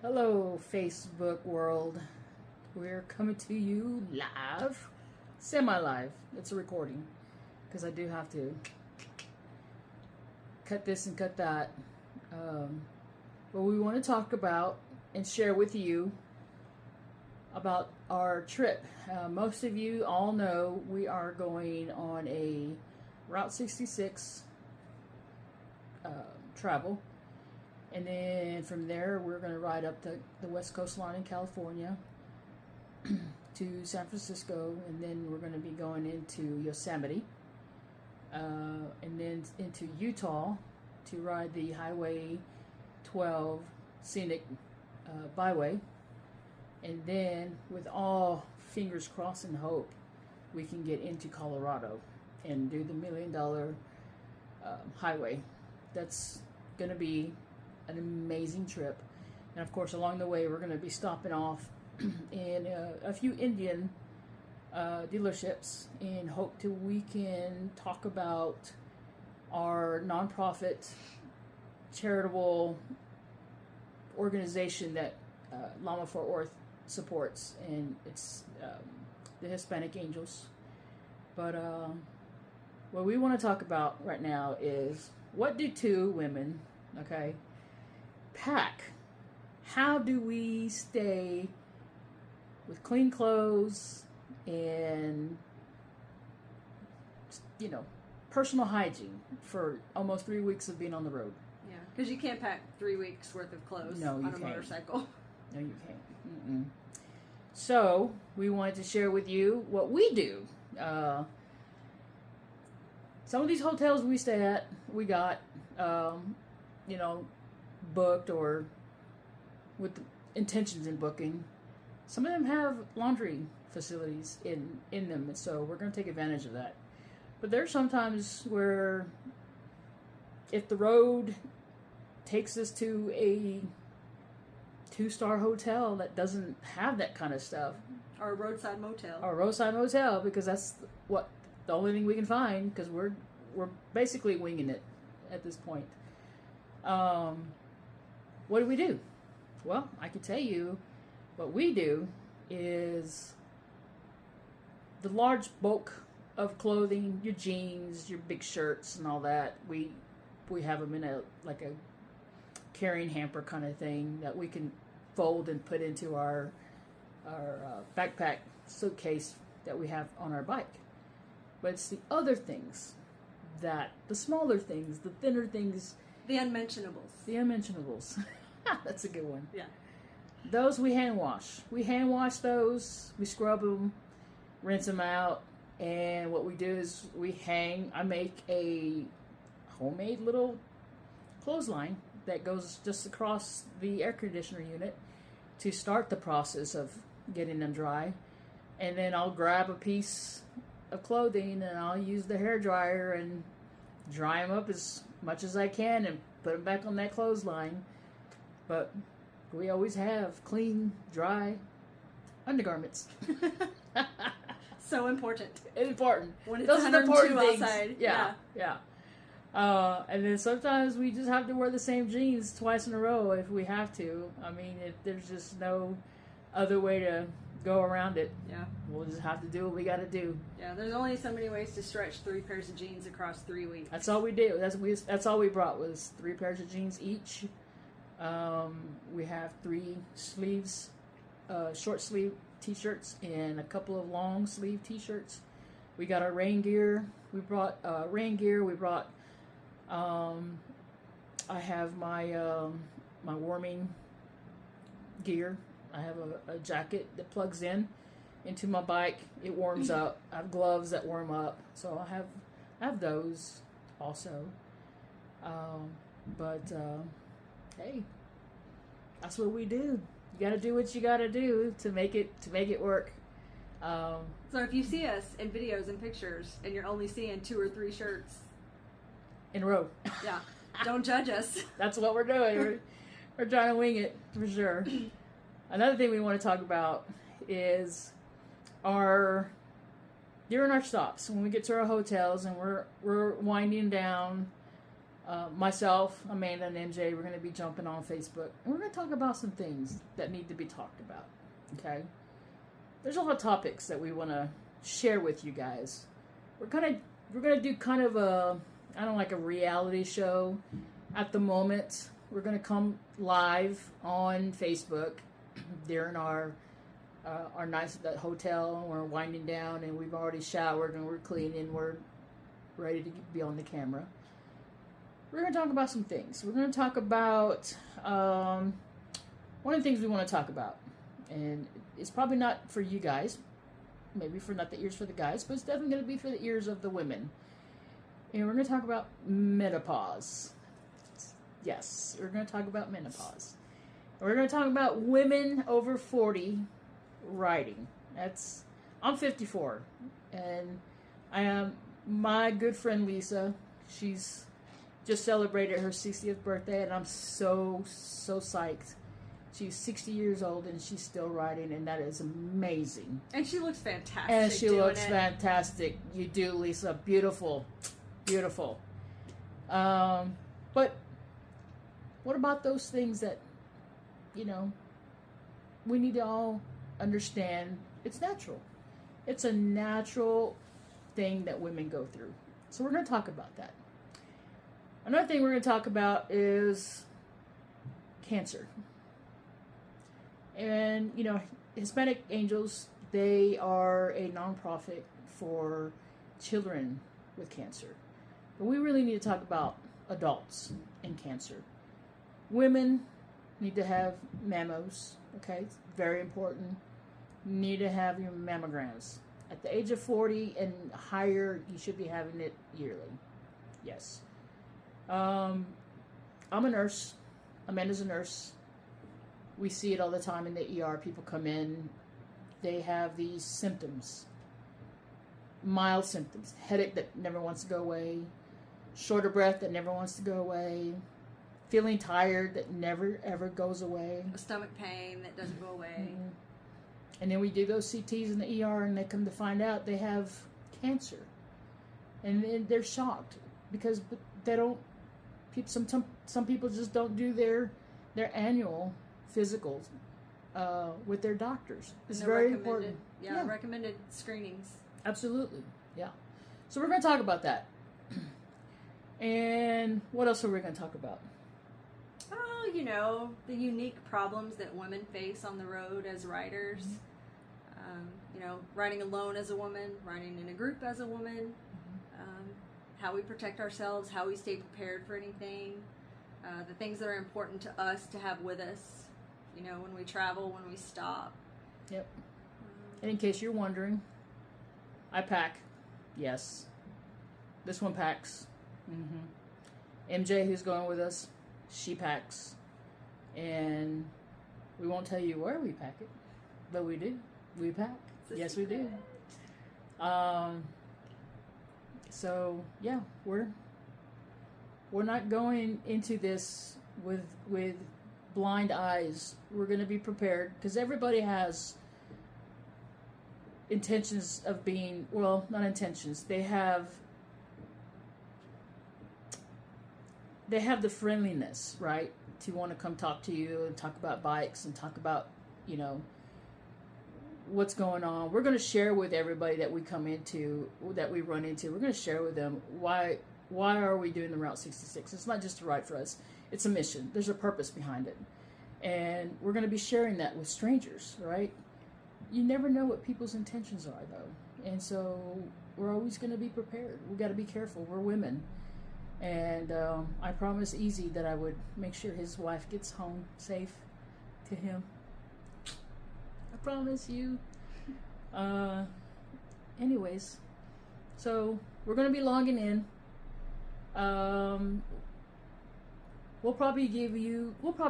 Hello, Facebook world. We're coming to you live, semi-live. It's a recording because I do have to cut this and cut that. But we want to talk about and share with you about our trip. Most of you all know we are going on a Route 66 travel. And then from there, we're going to ride up the West Coast line in California to San Francisco. And then we're going to be going into Yosemite. And then into Utah to ride the Highway 12 Scenic Byway. And then, with all fingers crossed and hope, we can get into Colorado and do the $1 Million highway. That's going to be an amazing trip. And of course, along the way, we're going to be stopping off in a few Indian dealerships in hope till we can talk about our nonprofit charitable organization that Lama Fort Worth supports, and it's the Hispanic Angels. But what we want to talk about right now is, what do two women, pack? How do we stay with clean clothes and, personal hygiene for almost 3 weeks of being on the road? Yeah, because you can't pack 3 weeks worth of clothes on a motorcycle. No, you can't. Mm-mm. So we wanted to share with you what we do. Some of these hotels we stay at, we got, booked or with the intentions in booking. Some of them have laundry facilities in them, and so we're going to take advantage of that. But there's sometimes where if the road takes us to a 2-star hotel that doesn't have that kind of stuff, or a roadside motel, because that's the only thing we can find, because we're basically winging it at this point. What do we do? Well, I can tell you what we do is the large bulk of clothing, your jeans, your big shirts and all that, we have them in a carrying hamper kind of thing that we can fold and put into our backpack suitcase that we have on our bike. But it's the other things, the smaller things, the thinner things, the unmentionables. That's a good one. Yeah. Those we hand wash. We hand wash those. We scrub them, rinse them out, and what we do is I make a homemade little clothesline that goes just across the air conditioner unit to start the process of getting them dry. And then I'll grab a piece of clothing and I'll use the hair dryer and dry them up as much as I can and put them back on that clothesline. But we always have clean, dry undergarments. So important. Important. When it's Those are the important things. outside. Yeah. And then sometimes we just have to wear the same jeans twice in a row if we have to. I mean, there's just no other way to go around it. Yeah. We'll just have to do what we got to do. Yeah, there's only so many ways to stretch 3 pairs of jeans across 3 weeks. That's all we do. That's all we brought was 3 pairs of jeans each. We have 3 sleeves, short sleeve t-shirts and a couple of long sleeve t-shirts. We got our rain gear. We brought rain gear. We brought I have my my warming gear. I have a jacket that plugs into my bike. It warms up. I have gloves that warm up. So I have those also. But hey, that's what we do. You got to do what you got to do to make it work. So if you see us in videos and pictures and you're only seeing 2 or 3 shirts in a row, yeah, don't judge us. That's what we're doing. We're trying to wing it for sure. Another thing we want to talk about is during our stops when we get to our hotels and we're winding down Myself, Amanda, and MJ, we're going to be jumping on Facebook. And we're going to talk about some things that need to be talked about. Okay? There's a lot of topics that we want to share with you guys. We're going to do kind of a, I don't know, like a reality show at the moment. We're going to come live on Facebook during our nights at the hotel. We're winding down and we've already showered and we're cleaning. We're ready to be on the camera. We're going to talk about some things. We're going to talk about one of the things we want to talk about. And it's probably not for you guys. Maybe for not the ears for the guys, but it's definitely going to be for the ears of the women. And we're going to talk about menopause. Yes, we're going to talk about menopause. And we're going to talk about women over 40 riding. I'm 54. And I am my good friend Lisa. She's just celebrated her 60th birthday, and I'm so psyched. She's 60 years old, and she's still riding, and that is amazing. And she looks fantastic. And she looks fantastic. You do, Lisa. Beautiful. Beautiful. But what about those things that, we need to all understand it's natural. It's a natural thing that women go through. So we're going to talk about that. Another thing we're going to talk about is cancer. And, Hispanic Angels, they are a nonprofit for children with cancer. But we really need to talk about adults and cancer. Women need to have mammos, okay? It's very important. You need to have your mammograms. At the age of 40 and higher, you should be having it yearly. Yes. I'm a nurse. Amanda's a nurse. We see it all the time in the ER. People come in. They have these symptoms. Mild symptoms. Headache that never wants to go away. Short of breath that never wants to go away. Feeling tired that never, ever goes away. A stomach pain that doesn't go away. Mm-hmm. And then we do those CTs in the ER and they come to find out they have cancer. And then they're shocked because they don't, some people just don't do their annual physicals with their doctors. It's very important. Yeah, recommended screenings. Absolutely, yeah. So we're going to talk about that. And what else are we going to talk about? Oh, the unique problems that women face on the road as riders. Mm-hmm. Riding alone as a woman, riding in a group as a woman. Mm-hmm. How we protect ourselves, how we stay prepared for anything. The things that are important to us to have with us, when we travel, when we stop. Yep. And in case you're wondering, I pack. Yes. This one packs. Mm-hmm. MJ, who's going with us, she packs. And we won't tell you where we pack it, but we do. We pack. Yes, we do. So, yeah, we're not going into this with blind eyes. We're going to be prepared because everybody has intentions of being, well, not intentions. They have the friendliness, right, to want to come talk to you and talk about bikes and talk about, what's going on. We're going to share with everybody that we come into, that we run into. We're going to share with them why are we doing the Route 66. It's not just a ride for us. It's a mission. There's a purpose behind it. And we're going to be sharing that with strangers, right? You never know what people's intentions are, though. And so we're always going to be prepared. We got to be careful. We're women. And I promised Easy that I would make sure his wife gets home safe to him. I promise you. Anyways, so we're going to be logging in. We'll probably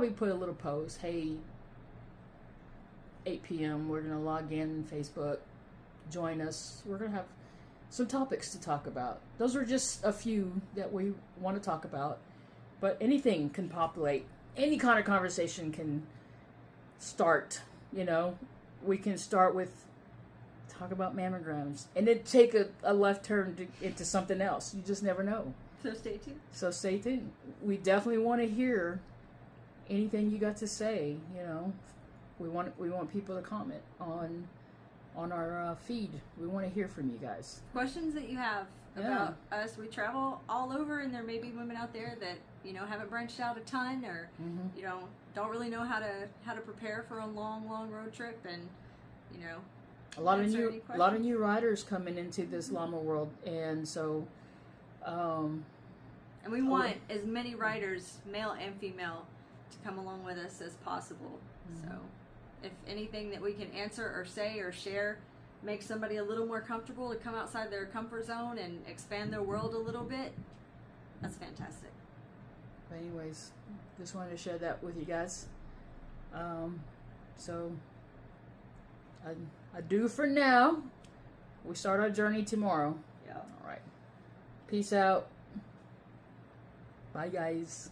put a little post. Hey, 8 p.m. we're going to log in Facebook. Join us. We're going to have some topics to talk about. Those are just a few that we want to talk about. But anything can populate. Any kind of conversation can start, We can start with talk about mammograms and then take a left turn into something else. You just never know. So stay tuned. So stay tuned. We definitely want to hear anything you got to say. You know, we want people to comment on our feed. We want to hear from you guys. Questions that you have about us. We travel all over, and there may be women out there that haven't branched out a ton, or don't really know how to prepare for a long road trip, and a lot of new riders coming into this llama world, and so and we want as many riders, male and female, to come along with us as possible. So if anything that we can answer or say or share makes somebody a little more comfortable to come outside their comfort zone and expand their world a little bit, that's fantastic. But anyways, just wanted to share that with you guys. So I do for now. We start our journey tomorrow. Yeah. All right. Peace out. Bye, guys.